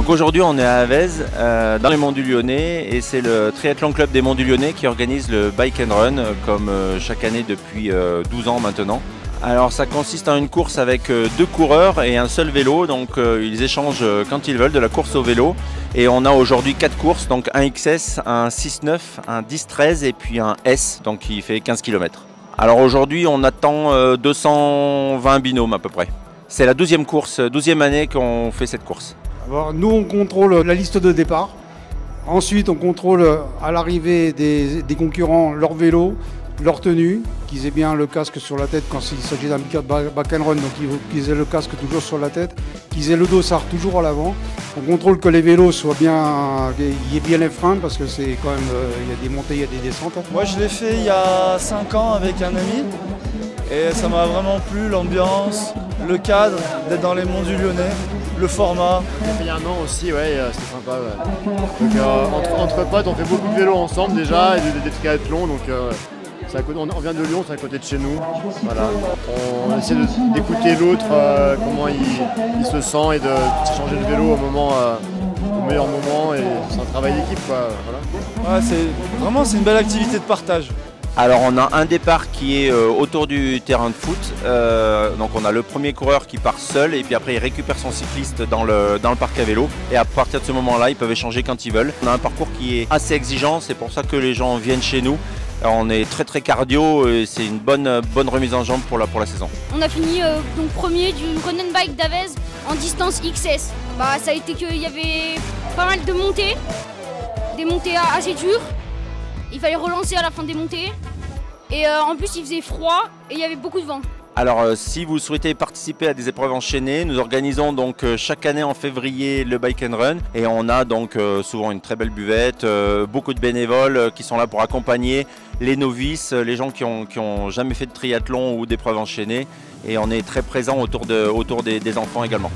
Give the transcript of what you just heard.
Donc aujourd'hui on est à Avez, dans les Monts du Lyonnais, et c'est le Triathlon Club des Monts du Lyonnais qui organise le Bike and Run, comme chaque année depuis 12 ans maintenant. Alors ça consiste en une course avec deux coureurs et un seul vélo, donc ils échangent quand ils veulent de la course au vélo. Et on a aujourd'hui 4 courses, donc un XS, un 6-9, un 10-13 et puis un S, donc qui fait 15 km. Alors aujourd'hui on attend 220 binômes à peu près. C'est la 12e course, 12e année qu'on fait cette course. Alors, nous, on contrôle la liste de départ. Ensuite, on contrôle à l'arrivée des concurrents leur vélo, leur tenue, qu'ils aient bien le casque sur la tête quand il s'agit d'un back and run, donc qu'ils aient le casque toujours sur la tête, qu'ils aient le dossard toujours à l'avant. On contrôle que les vélos soient bien, qu'il y ait bien les freins parce que c'est quand même, il y a des montées, il y a des descentes. Moi, je l'ai fait il y a 5 ans avec un ami et ça m'a vraiment plu, l'ambiance, le cadre, d'être dans les Monts du Lyonnais, le format. Il y a un an aussi, ouais, c'était sympa. Ouais. Donc, entre potes, on fait beaucoup de vélo ensemble déjà et des triathlons. Donc, on vient de Lyon, c'est à côté de chez nous. Voilà. On essaie d'écouter l'autre, comment il se sent et de changer de vélo au meilleur moment. Et c'est un travail d'équipe, quoi. Voilà. Ouais, c'est une belle activité de partage. Alors on a un départ qui est autour du terrain de foot, donc on a le premier coureur qui part seul et puis après il récupère son cycliste dans le parc à vélo et à partir de ce moment-là ils peuvent échanger quand ils veulent. On a un parcours qui est assez exigeant, c'est pour ça que les gens viennent chez nous. Alors, on est très cardio et c'est une bonne remise en jambe pour la saison. On a fini donc premier du Run and Bike d'Avez en distance XS. Ça a été qu'il y avait pas mal de montées, des montées assez dures. Il fallait relancer à la fin des montées et en plus il faisait froid et il y avait beaucoup de vent. Alors si vous souhaitez participer à des épreuves enchaînées, nous organisons donc chaque année en février le Bike and Run et on a donc souvent une très belle buvette, beaucoup de bénévoles qui sont là pour accompagner les novices, les gens qui ont jamais fait de triathlon ou d'épreuves enchaînées et on est très présent autour des enfants également.